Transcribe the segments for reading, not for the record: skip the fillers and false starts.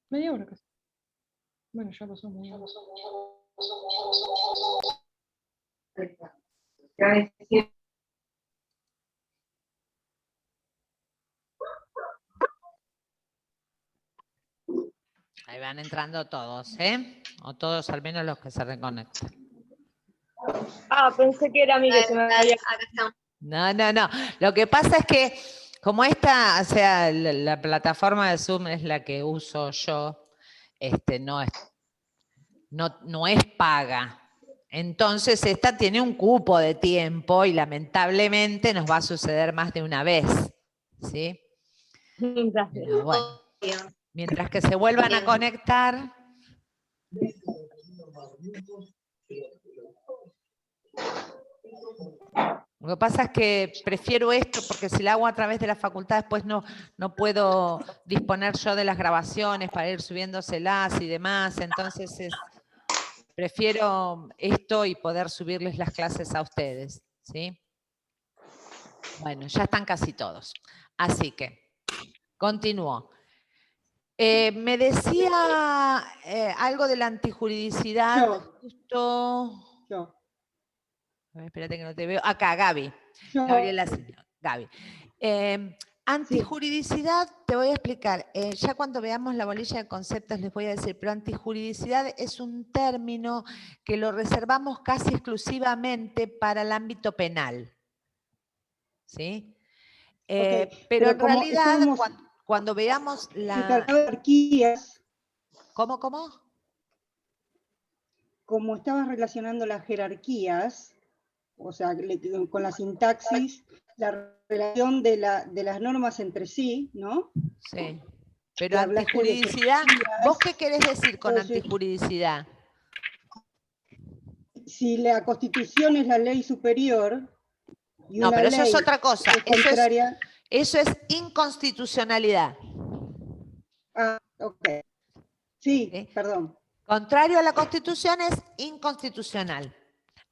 Media hora casi. Bueno, ya pasó media hora. Ahí van entrando todos, ¿eh? O todos, al menos los que se reconectan. Ah, pensé que era a mí que se me había... No, no, no. Lo que pasa es que, como esta, o sea, la plataforma de Zoom es la que uso yo, no es paga. Entonces, esta tiene un cupo de tiempo y lamentablemente nos va a suceder más de una vez. ¿Sí? Gracias. Pero bueno, mientras que se vuelvan a conectar. Lo que pasa es que prefiero esto porque si lo hago a través de la facultad después no puedo disponer yo de las grabaciones para ir subiéndoselas y demás. Entonces prefiero esto y poder subirles las clases a ustedes. ¿Sí? Bueno, ya están casi todos. Así que, continúo. Me decía algo de la antijuridicidad. Yo. Espérate que no te veo. Acá, Gaby. Gabriela, Gaby. Antijuridicidad, te voy a explicar. Ya cuando veamos la bolilla de conceptos les voy a decir, pero antijuridicidad es un término que lo reservamos casi exclusivamente para el ámbito penal. ¿Sí? Pero en realidad, cuando veamos la... jerarquías. ¿Cómo? Como estabas relacionando las jerarquías, o sea, con la sintaxis, la relación de las normas entre sí, ¿no? Sí. Pero antijuridicidad, ¿vos qué querés decir con antijuridicidad? Si la Constitución es la ley superior y no, una pero ley eso es otra cosa. es contraria... Eso es inconstitucionalidad. Ah, ok. Sí, perdón. Contrario a la Constitución es inconstitucional.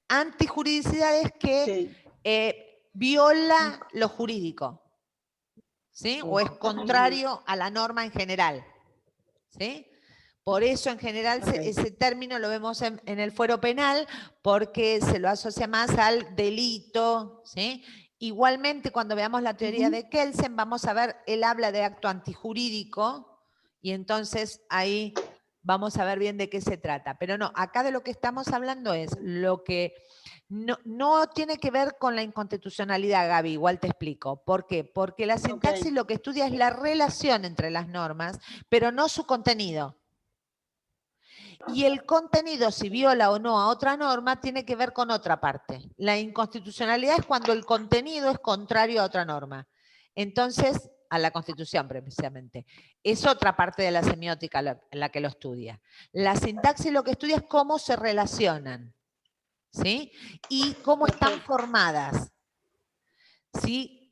Antijuridicidad es que viola lo jurídico. ¿Sí? O es contrario a la norma en general. ¿Sí? Por eso en general ese término lo vemos en el fuero penal porque se lo asocia más al delito. ¿Sí? Igualmente cuando veamos la teoría de Kelsen vamos a ver, él habla de acto antijurídico y entonces ahí vamos a ver bien de qué se trata. Pero no, acá de lo que estamos hablando es lo que no tiene que ver con la inconstitucionalidad, Gaby, igual te explico. ¿Por qué? Porque la sintaxis lo que estudia es la relación entre las normas, pero no su contenido. Y el contenido, si viola o no a otra norma, tiene que ver con otra parte. La inconstitucionalidad es cuando el contenido es contrario a otra norma. Entonces, a la Constitución precisamente. Es otra parte de la semiótica la que lo estudia. La sintaxis lo que estudia es cómo se relacionan. ¿Sí? Y cómo están formadas. Si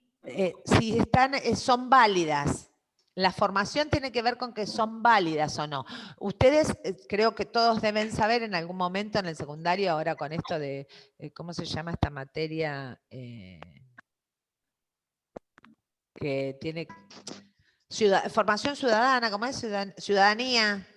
son válidas. La formación tiene que ver con que son válidas o no. Ustedes, creo que todos deben saber en algún momento en el secundario, ahora con esto de, ¿cómo se llama esta materia? Que tiene formación ciudadana, ¿cómo es? Ciudadanía.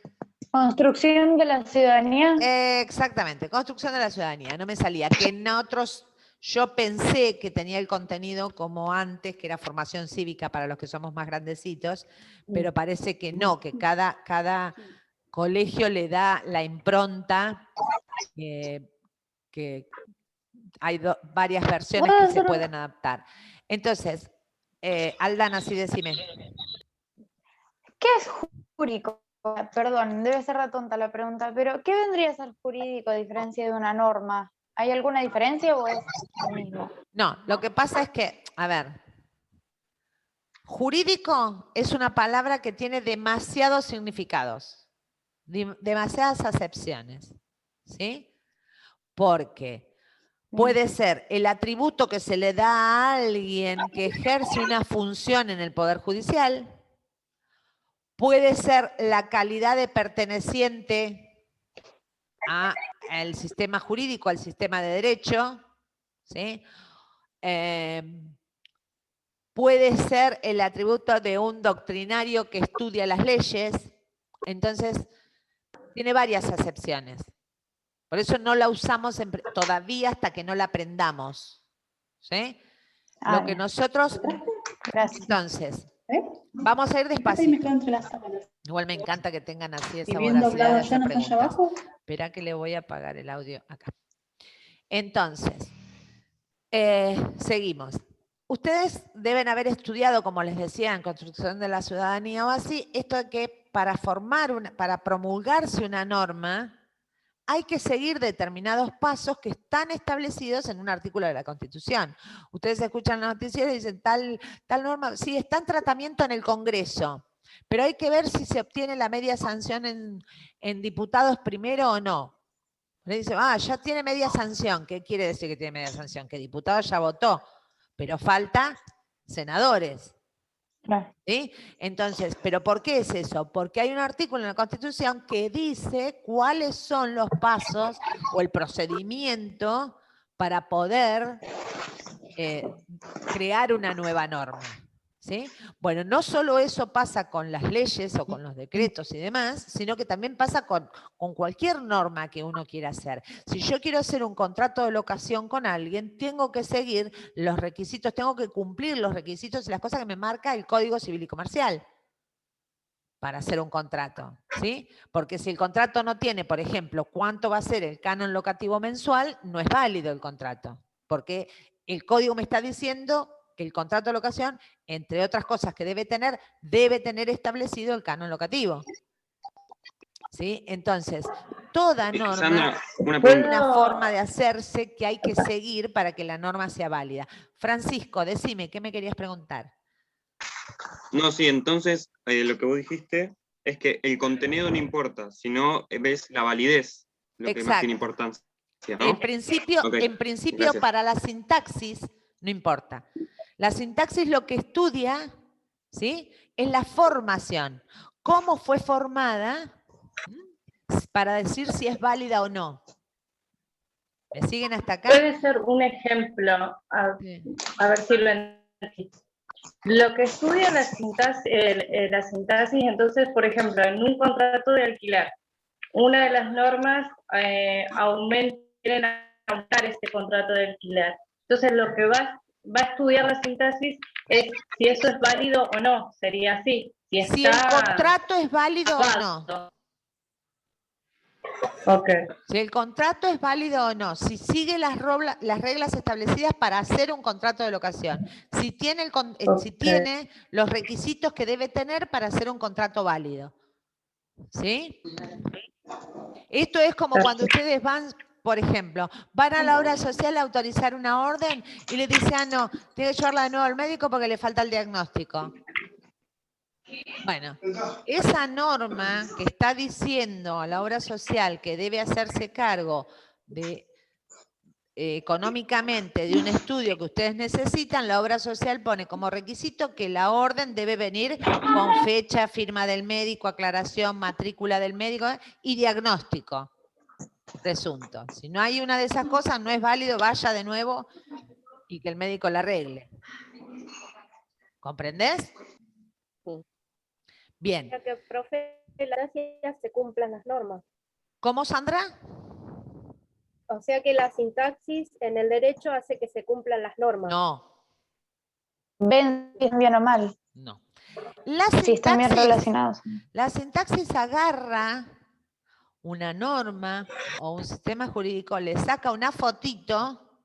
Construcción de la ciudadanía. Exactamente, construcción de la ciudadanía. No me salía. Que en otros... Yo pensé que tenía el contenido como antes, que era formación cívica para los que somos más grandecitos, pero parece que no, que cada colegio le da la impronta, que hay varias versiones que se pueden adaptar. Entonces, Aldana, sí, decime. ¿Qué es jurídico? Perdón, debe ser la tonta la pregunta, pero ¿qué vendría a ser jurídico a diferencia de una norma? ¿Hay alguna diferencia o es lo mismo? No, lo que pasa es que, a ver, jurídico es una palabra que tiene demasiados significados, demasiadas acepciones, ¿sí? Porque puede ser el atributo que se le da a alguien que ejerce una función en el Poder Judicial, puede ser la calidad de perteneciente al sistema jurídico, al sistema de derecho, ¿sí? puede ser el atributo de un doctrinario que estudia las leyes. Entonces, tiene varias acepciones. Por eso no la usamos todavía hasta que no la aprendamos. ¿Sí? Lo que bien. nosotros... Gracias. Entonces, ¿Eh? vamos a ir Ahí me despacito. quedo entre las sábanas. Igual me encanta que tengan así esa Y bien voracidad doblado de allá, hacer no está allá preguntas. abajo. Espera que le voy a apagar el audio acá. Entonces, seguimos. Ustedes deben haber estudiado, como les decía, en Construcción de la Ciudadanía o así, esto de que para promulgarse una norma, hay que seguir determinados pasos que están establecidos en un artículo de la Constitución. Ustedes escuchan las noticias y dicen, tal norma, sí, está en tratamiento en el Congreso, pero hay que ver si se obtiene la media sanción en diputados primero o no. Le dicen, ya tiene media sanción. ¿Qué quiere decir que tiene media sanción? Que el diputado ya votó, pero falta senadores. Claro. ¿Sí? Entonces, ¿pero por qué es eso? Porque hay un artículo en la Constitución que dice cuáles son los pasos o el procedimiento para poder crear una nueva norma. ¿Sí? Bueno, no solo eso pasa con las leyes o con los decretos y demás, sino que también pasa con cualquier norma que uno quiera hacer. Si yo quiero hacer un contrato de locación con alguien, tengo que seguir los requisitos, tengo que cumplir los requisitos y las cosas que me marca el Código Civil y Comercial para hacer un contrato, ¿sí? Porque si el contrato no tiene, por ejemplo, cuánto va a ser el canon locativo mensual, no es válido el contrato, porque el código me está diciendo que el contrato de locación, entre otras cosas que debe tener establecido el canon locativo. ¿Sí? Entonces, toda norma Sandra, una tiene pregunta. una forma de hacerse que hay que seguir para que la norma sea válida. Francisco, decime, ¿qué me querías preguntar? No, sí, entonces lo que vos dijiste es que el contenido no importa, sino ves la validez lo que más tiene importancia, ¿no? En principio, Okay, gracias. para la sintaxis no importa. La sintaxis lo que estudia, ¿sí?, es la formación. ¿Cómo fue formada? Para decir si es válida o no. ¿Me siguen hasta acá? Puede ser un ejemplo, a ver si lo entendí. Lo que estudia la sintaxis, entonces, por ejemplo, en un contrato de alquiler, una de las normas quieren aumentar este contrato de alquiler. Entonces, lo que va a estudiar la sintaxis es si eso es válido o no, sería así. Si el contrato es válido o no. Okay. Si el contrato es válido o no, si sigue las reglas establecidas para hacer un contrato de locación, si tiene los requisitos que debe tener para hacer un contrato válido. ¿Sí? Esto es como cuando ustedes van, por ejemplo, van a la obra social a autorizar una orden y le dicen, no, tiene que llevarla de nuevo al médico porque le falta el diagnóstico. Bueno, esa norma que está diciendo a la obra social que debe hacerse cargo de económicamente de un estudio que ustedes necesitan, la obra social pone como requisito que la orden debe venir con fecha, firma del médico, aclaración, matrícula del médico y diagnóstico presunto. Si no hay una de esas cosas, no es válido, vaya de nuevo y que el médico la arregle. ¿Comprendés? Bien. Para que, profe, se cumplan las normas. ¿Cómo, Sandra? O sea que la sintaxis en el derecho hace que se cumplan las normas. No. ¿Ven bien o mal? No. Sí, están bien relacionados. La sintaxis agarra una norma o un sistema jurídico, le saca una fotito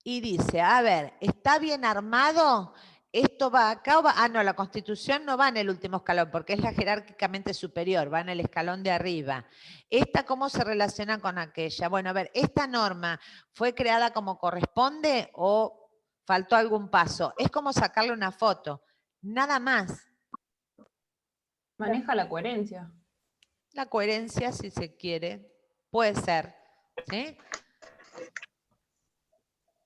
y dice, a ver, ¿está bien armado? ¿Esto va acá o va? Ah, no, la Constitución no va en el último escalón porque es la jerárquicamente superior, va en el escalón de arriba. ¿Esta cómo se relaciona con aquella? Bueno, a ver, ¿esta norma fue creada como corresponde o faltó algún paso? Es como sacarle una foto, nada más. Maneja la coherencia. La coherencia, si se quiere, puede ser, ¿sí?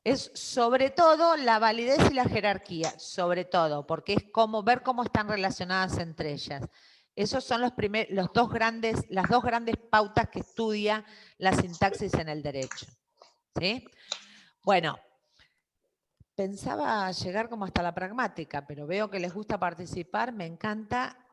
Es sobre todo la validez y la jerarquía, sobre todo, porque es como ver cómo están relacionadas entre ellas. Esos son las dos grandes pautas que estudia la sintaxis en el derecho. ¿Sí? Bueno, pensaba llegar como hasta la pragmática, pero veo que les gusta participar, me encanta.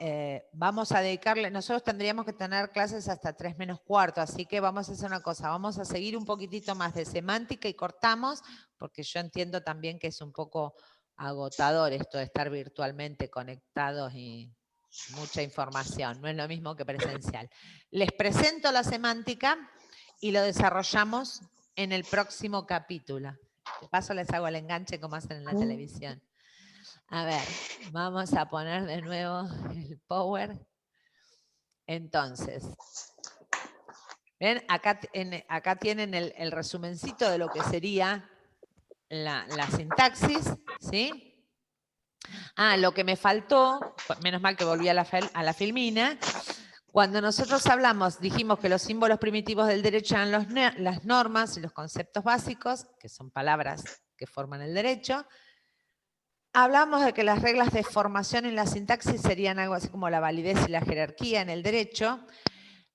Vamos a dedicarle, nosotros tendríamos que tener clases hasta 3 menos cuarto, así que vamos a hacer una cosa, vamos a seguir un poquitito más de semántica y cortamos, porque yo entiendo también que es un poco agotador esto de estar virtualmente conectados y mucha información, no es lo mismo que presencial. Les presento la semántica y lo desarrollamos en el próximo capítulo. De paso les hago el enganche como hacen en la televisión. A ver, vamos a poner de nuevo el power. Entonces, ven, acá tienen el resumencito de lo que sería la sintaxis, ¿sí? Lo que me faltó, menos mal que volví a la filmina. Cuando nosotros hablamos, dijimos que los símbolos primitivos del derecho eran las normas y los conceptos básicos, que son palabras que forman el derecho. Hablamos de que las reglas de formación en la sintaxis serían algo así como la validez y la jerarquía en el derecho.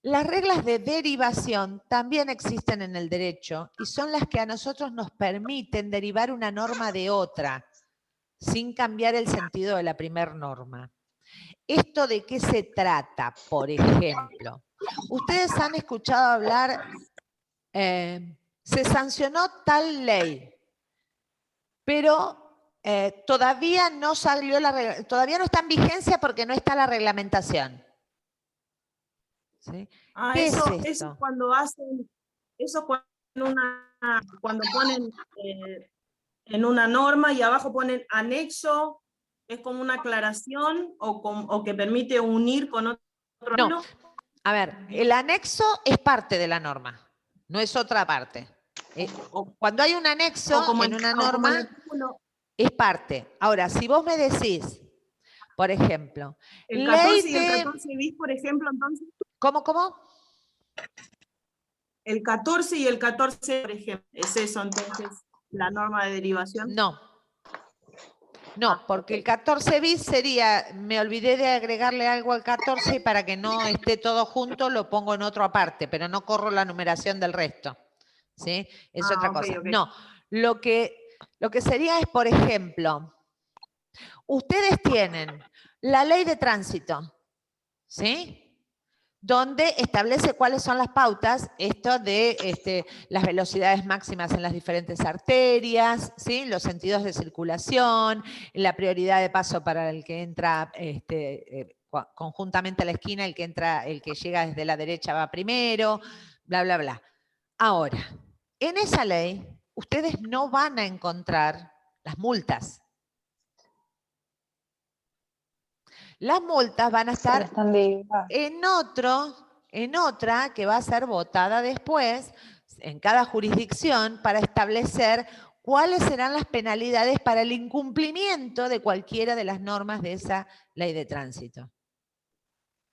Las reglas de derivación también existen en el derecho y son las que a nosotros nos permiten derivar una norma de otra, sin cambiar el sentido de la primera norma. ¿Esto de qué se trata, por ejemplo? Ustedes han escuchado hablar, se sancionó tal ley, pero todavía no salió todavía no está en vigencia porque no está la reglamentación. ¿Sí? ¿Qué es esto? Eso cuando hacen, cuando ponen en una norma y abajo ponen anexo. ¿Es como una aclaración o que permite unir con otro? No, a ver, el anexo es parte de la norma, no es otra parte. Cuando hay un anexo en una norma, es parte. Ahora, si vos me decís, por ejemplo, el 14 y el 14 bis, por ejemplo, entonces. ¿Cómo? El 14 y el 14, por ejemplo, ¿es eso entonces la norma de derivación? No, porque el 14 bis sería, me olvidé de agregarle algo al 14 y para que no esté todo junto lo pongo en otro aparte, pero no corro la numeración del resto. ¿Sí? Es otra cosa. Okay. No, lo que sería es, por ejemplo, ustedes tienen la ley de tránsito, ¿sí? Donde establece cuáles son las pautas, esto de las velocidades máximas en las diferentes arterias, ¿sí? Los sentidos de circulación, la prioridad de paso para el que entra conjuntamente a la esquina, el que llega desde la derecha va primero, bla, bla, bla. Ahora, en esa ley, ustedes no van a encontrar las multas. Las multas van a estar en otra que va a ser votada después en cada jurisdicción para establecer cuáles serán las penalidades para el incumplimiento de cualquiera de las normas de esa ley de tránsito.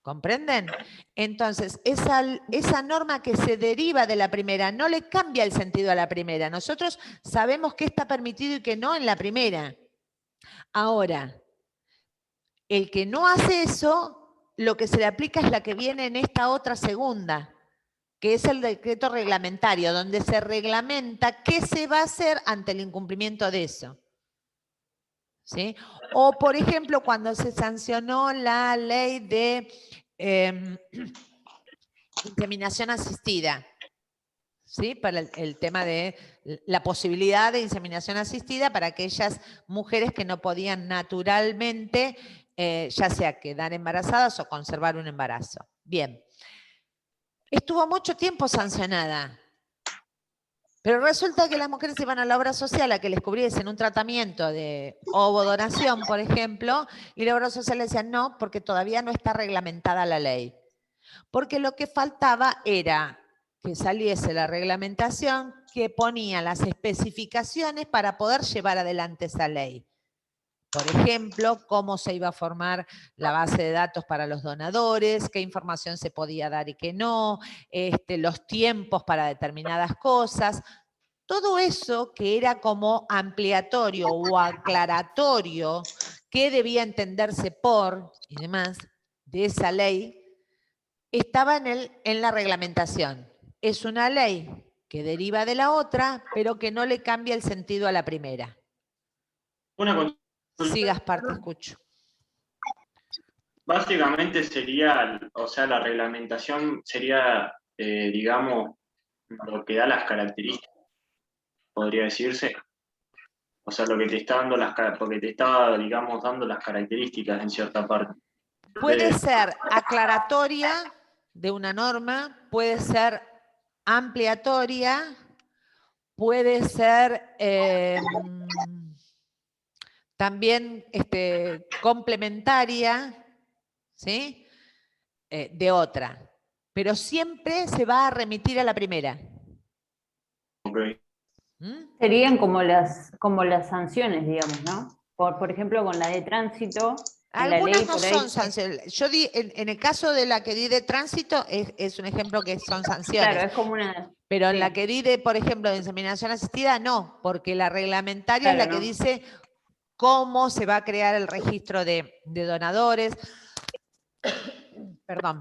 ¿Comprenden? Entonces, esa norma que se deriva de la primera no le cambia el sentido a la primera. Nosotros sabemos qué está permitido y qué no en la primera. Ahora, el que no hace eso, lo que se le aplica es la que viene en esta otra segunda, que es el decreto reglamentario, donde se reglamenta qué se va a hacer ante el incumplimiento de eso. ¿Sí? O, por ejemplo, cuando se sancionó la ley de inseminación asistida, ¿sí? Para el tema de la posibilidad de inseminación asistida para aquellas mujeres que no podían naturalmente, ya sea quedar embarazadas o conservar un embarazo. Bien. Estuvo mucho tiempo sancionada. Pero resulta que las mujeres iban a la obra social a que les cubriesen un tratamiento de ovodonación, por ejemplo, y la obra social le decía no, porque todavía no está reglamentada la ley. Porque lo que faltaba era que saliese la reglamentación que ponía las especificaciones para poder llevar adelante esa ley. Por ejemplo, cómo se iba a formar la base de datos para los donadores, qué información se podía dar y qué no, los tiempos para determinadas cosas. Todo eso que era como ampliatorio o aclaratorio, que debía entenderse por y demás de esa ley, estaba en la reglamentación. Es una ley que deriva de la otra, pero que no le cambia el sentido a la primera. Una consulta. Sí, Gaspar, te escucho. Básicamente sería, o sea, la reglamentación sería, digamos, lo que da las características, podría decirse. O sea, lo que te está dando porque te está, digamos, dando las características en cierta parte. Puede ser aclaratoria de una norma, puede ser ampliatoria, puede ser también complementaria, ¿sí? De otra. Pero siempre se va a remitir a la primera. Okay. Serían como las sanciones, digamos, ¿no? Por ejemplo, con la de tránsito. Algunas no son sanciones. Yo di, en el caso de la que di de tránsito, es un ejemplo que son sanciones. Claro, es como una... Pero en la que di de, por ejemplo, de inseminación asistida, no, porque la reglamentaria es la que dice cómo se va a crear el registro de donadores. Perdón.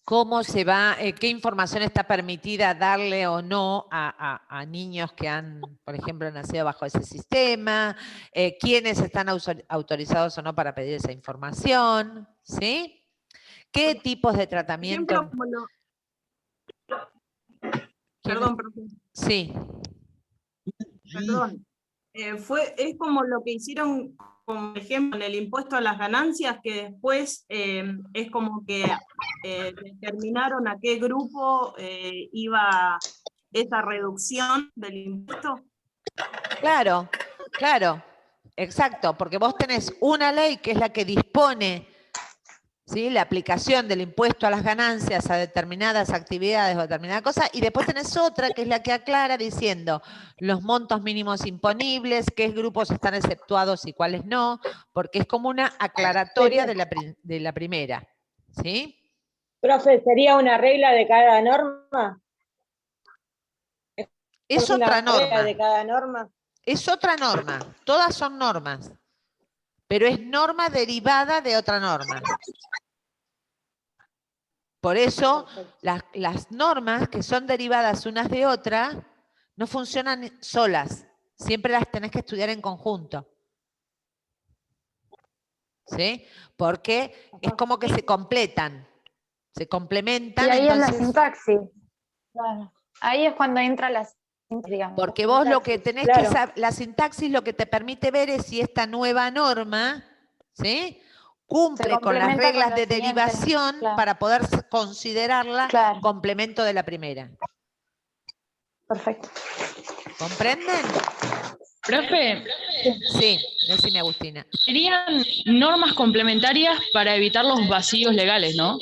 Cómo se va, qué información está permitida darle o no a niños que han, por ejemplo, nacido bajo ese sistema, quiénes están autorizados o no para pedir esa información, ¿sí? ¿Qué tipos de tratamiento? Ejemplo, perdón, profe. Sí. Perdón. Es como lo que hicieron, por ejemplo, en el impuesto a las ganancias, que después es como que determinaron a qué grupo iba esa reducción del impuesto. Claro, claro, exacto, porque vos tenés una ley que es la que dispone, ¿sí?, la aplicación del impuesto a las ganancias a determinadas actividades o determinadas cosas, y después tenés otra que es la que aclara diciendo los montos mínimos imponibles, qué grupos están exceptuados y cuáles no, porque es como una aclaratoria de la primera, ¿sí? Profe, ¿sería una regla de cada norma? Es otra norma. ¿Regla de cada norma? Es otra norma, todas son normas, pero es norma derivada de otra norma. Por eso, las normas que son derivadas unas de otras no funcionan solas. Siempre las tenés que estudiar en conjunto. ¿Sí? Porque es como que se completan, se complementan. Y ahí entonces, es la sintaxis. Claro. Ahí es cuando entra la sintaxis, digamos. Porque vos lo que tenés que saber, la sintaxis lo que te permite ver es si esta nueva norma, ¿sí?, cumple con las reglas de derivación para poder considerarla complemento de la primera. Perfecto. ¿Comprenden? Profe. Sí, decime, Agustina. Serían normas complementarias para evitar los vacíos legales, ¿no?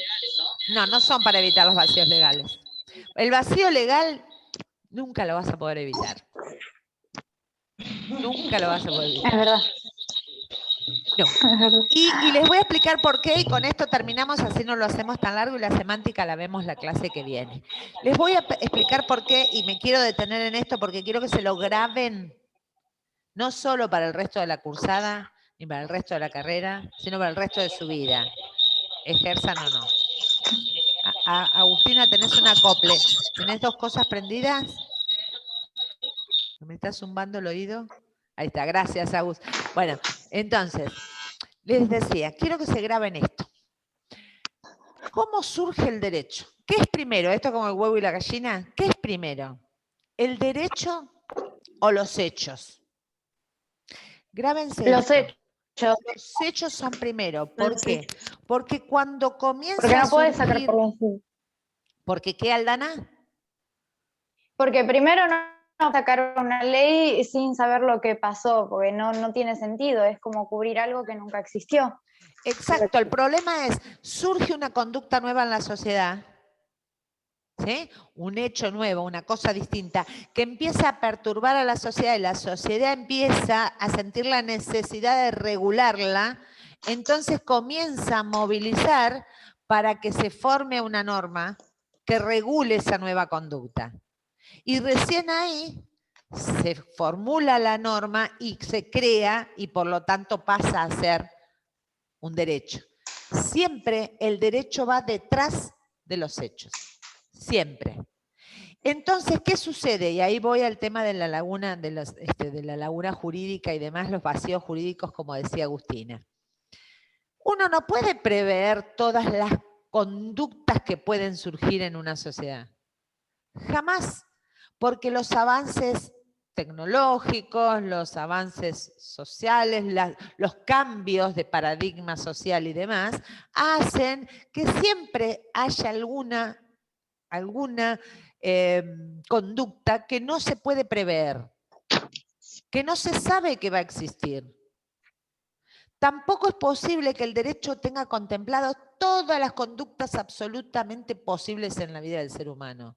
No, no son para evitar los vacíos legales. El vacío legal nunca lo vas a poder evitar. Nunca lo vas a poder evitar. Es verdad. No. Y les voy a explicar por qué, y con esto terminamos, así no lo hacemos tan largo y la semántica la vemos la clase que viene. Les voy a explicar por qué, y me quiero detener en esto porque quiero que se lo graben, no solo para el resto de la cursada, ni para el resto de la carrera, sino para el resto de su vida. Ejerzan o no. Agustina, ¿tenés un acople? ¿Tenés dos cosas prendidas? ¿Me está zumbando el oído? Ahí está, gracias, Agus. Bueno, entonces, les decía, quiero que se graben esto. ¿Cómo surge el derecho? ¿Qué es primero? ¿Esto como el huevo y la gallina? ¿Qué es primero? ¿El derecho o los hechos? Grábense los esto. hechos. Los hechos son primero. ¿Por qué? Porque cuando comienza Porque no a puedes surgir... sacar por los hechos. ¿Por qué, Aldana? Porque primero no sacar una ley sin saber lo que pasó, porque no tiene sentido, es como cubrir algo que nunca existió. Exacto, el problema es, surge una conducta nueva en la sociedad, ¿sí?, un hecho nuevo, una cosa distinta, que empieza a perturbar a la sociedad y la sociedad empieza a sentir la necesidad de regularla, entonces comienza a movilizar para que se forme una norma que regule esa nueva conducta. Y recién ahí se formula la norma y se crea y por lo tanto pasa a ser un derecho. Siempre el derecho va detrás de los hechos. Siempre. Entonces, ¿qué sucede? Y ahí voy al tema de la laguna, de la laguna jurídica y demás, los vacíos jurídicos, como decía Agustina. Uno no puede prever todas las conductas que pueden surgir en una sociedad. Jamás, porque los avances tecnológicos, los avances sociales, los cambios de paradigma social y demás, hacen que siempre haya alguna conducta que no se puede prever, que no se sabe que va a existir. Tampoco es posible que el derecho tenga contemplado todas las conductas absolutamente posibles en la vida del ser humano.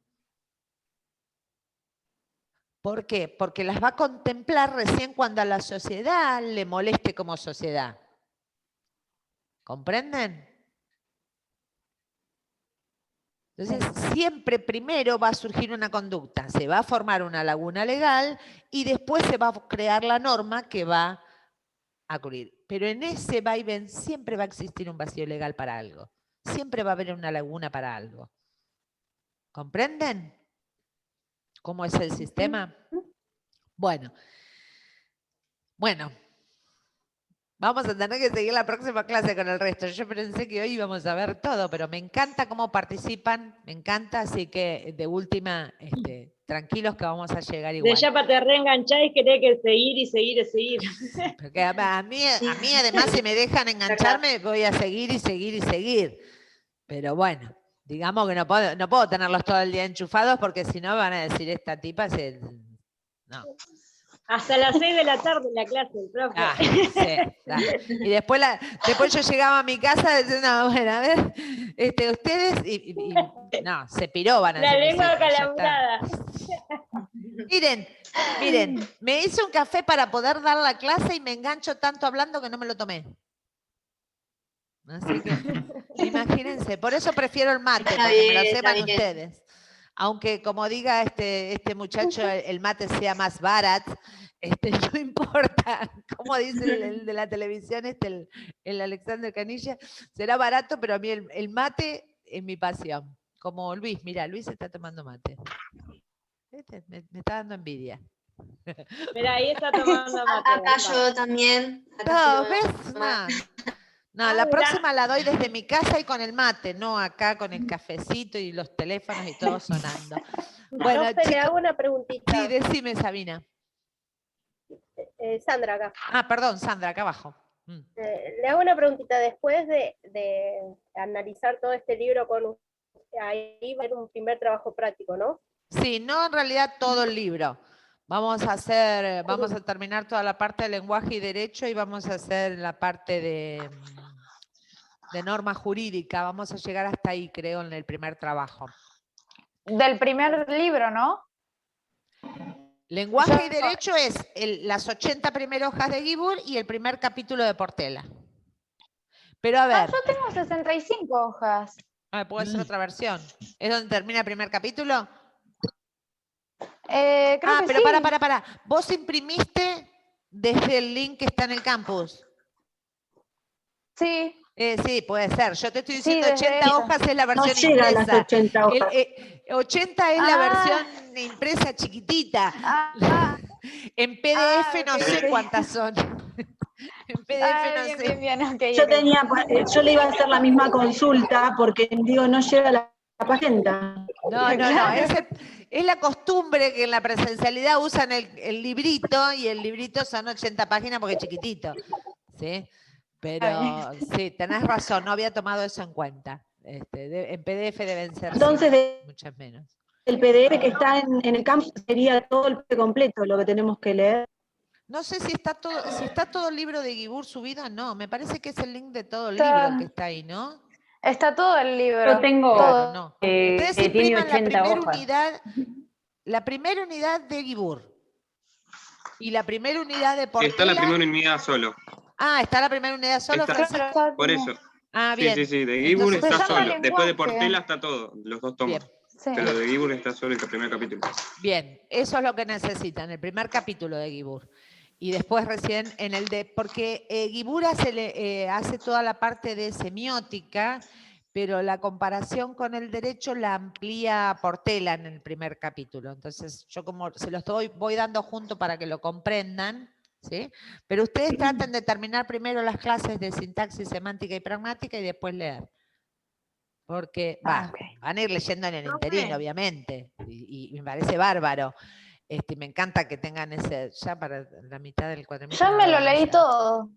¿Por qué? Porque las va a contemplar recién cuando a la sociedad le moleste como sociedad. ¿Comprenden? Entonces, siempre primero va a surgir una conducta, se va a formar una laguna legal y después se va a crear la norma que va a cubrir. Pero en ese vaivén siempre va a existir un vacío legal para algo. Siempre va a haber una laguna para algo. ¿Comprenden cómo es el sistema? Bueno, vamos a tener que seguir la próxima clase con el resto. Yo pensé que hoy íbamos a ver todo, pero me encanta cómo participan, me encanta, así que de última, tranquilos que vamos a llegar igual. De ya para te reenganchar y querés que seguir y seguir y seguir. Porque a mí además si me dejan engancharme voy a seguir y seguir y seguir. Pero bueno, digamos que no puedo tenerlos todo el día enchufados porque si no van a decir esta tipa no. Hasta las 6 de la tarde en la clase, el profe. Sí. Y después yo llegaba a mi casa diciendo, no, bueno, a ver, ustedes, no, se piró, van a La decir, lengua sí, calambrada. Miren, me hice un café para poder dar la clase y me engancho tanto hablando que no me lo tomé. Así que, imagínense, por eso prefiero el mate, porque me lo sepan ustedes. Aunque como diga este muchacho, el mate sea más barato, no importa, como dice el de la televisión, el Alexander Canilla, será barato, pero a mí el mate es mi pasión. Como Luis, mira, Luis está tomando mate. Me está dando envidia. Mira, ahí está tomando mate. Acá yo también. No, ¿ves? No, la próxima la doy desde mi casa y con el mate, no acá con el cafecito y los teléfonos y todo sonando. Bueno, Profe, le hago una preguntita. Sí, decime, Sabina. Sandra, acá. Perdón, Sandra, acá abajo. Le hago una preguntita. Después de analizar todo este libro ahí va a ser un primer trabajo práctico, ¿no? Sí, no en realidad todo el libro. Vamos a terminar toda la parte de lenguaje y derecho y vamos a hacer la parte de norma jurídica. Vamos a llegar hasta ahí, creo, en el primer trabajo. Del primer libro, ¿no? Lenguaje y derecho es las 80 primeras hojas de Guibur y el primer capítulo de Portela. Pero a ver. Yo tengo 65 hojas. Puede ser otra versión. ¿Es donde termina el primer capítulo? Creo que pero sí. para. ¿Vos imprimiste desde el link que está en el campus? Sí. Sí, puede ser. Yo te estoy diciendo Sí, 80 hojas es la versión No llega a impresa. las 80 hojas. 80 es la versión impresa chiquitita. En PDF no sé cuántas son. En PDF no sé. Bien, okay, Yo le iba a hacer la misma consulta porque digo, no llega la página. No. Es la costumbre que en la presencialidad usan el librito y el librito son 80 páginas porque es chiquitito. ¿Sí? Pero sí, tenés razón, no había tomado eso en cuenta. En PDF deben ser muchas menos. El PDF que está en el campus sería todo el PDF completo lo que tenemos que leer. No sé si está todo el libro de Guibur subido, no. Me parece que es el link de todo el libro que está ahí, ¿no? Está todo el libro. Yo tengo todo. No. que tiene 80 hojas. La primera unidad de Guibur y la primera unidad de Portela. Está la primera unidad solo. ¿Está la primera unidad solo, Francisco? Por eso. Bien. Sí, de Guibur está solo. lenguaje. Después de Portela está todo, los dos tomos. Sí. Pero de Guibur está solo el primer capítulo. Bien, eso es lo que necesitan, el primer capítulo de Guibur. Y después recién en el porque Guibur hace toda la parte de semiótica, pero la comparación con el derecho la amplía Portela en el primer capítulo. Entonces, yo como se los voy dando junto para que lo comprendan, ¿sí? Pero ustedes traten de terminar primero las clases de sintaxis, semántica y pragmática y después leer. Porque van a ir leyendo en el interín, obviamente, y me parece bárbaro. Me encanta que tengan ese, ya para la mitad del cuadernillo. Yo me lo leí todo.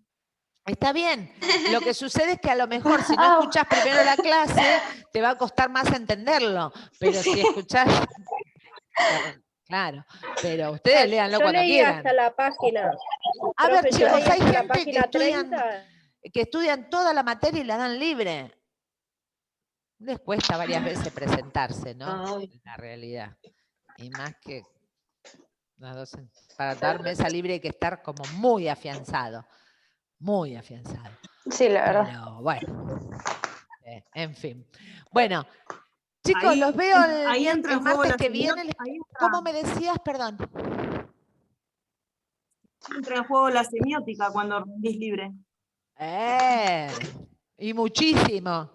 Está bien. Lo que sucede es que a lo mejor si no escuchás primero la clase, te va a costar más entenderlo. Pero si escuchás... Claro, pero ustedes léanlo cuando leí quieran. hasta la página. A ver, Profe, yo chicos, leí hay hasta la gente página 30. que estudian toda la materia y la dan libre. Les cuesta varias veces presentarse, ¿no? En la realidad. Y más que para dar mesa libre hay que estar como muy afianzado. Muy afianzado. Sí, la verdad. Pero bueno. En fin. Bueno, chicos, los veo el martes que viene. ¿Cómo me decías? Perdón. Entra en juego la semiótica cuando rendís libre. Y muchísimo.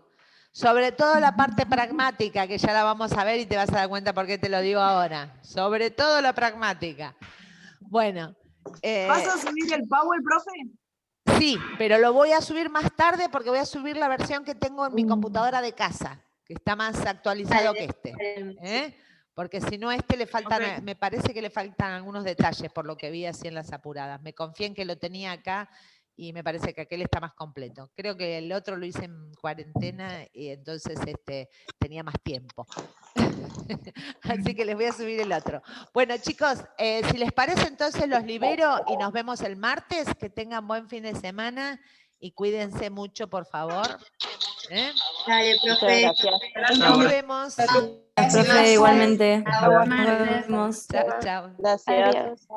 Sobre todo la parte pragmática, que ya la vamos a ver y te vas a dar cuenta por qué te lo digo ahora. Sobre todo la pragmática. Bueno. ¿Vas a subir el Power, profe? Sí, pero lo voy a subir más tarde porque voy a subir la versión que tengo en mi computadora de casa, que está más actualizado que este. Porque si no, le faltan, me parece que le faltan algunos detalles por lo que vi así en las apuradas. Me confié en que lo tenía acá y me parece que aquel está más completo. Creo que el otro lo hice en cuarentena y entonces tenía más tiempo. Así que les voy a subir el otro. Bueno, chicos, si les parece, entonces los libero y nos vemos el martes. Que tengan buen fin de semana y cuídense mucho, por favor. Dale, profe. Gracias. Nos vemos. Profe, igualmente. Chao. Nos vemos. Chao, chao. Gracias.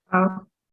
Chao.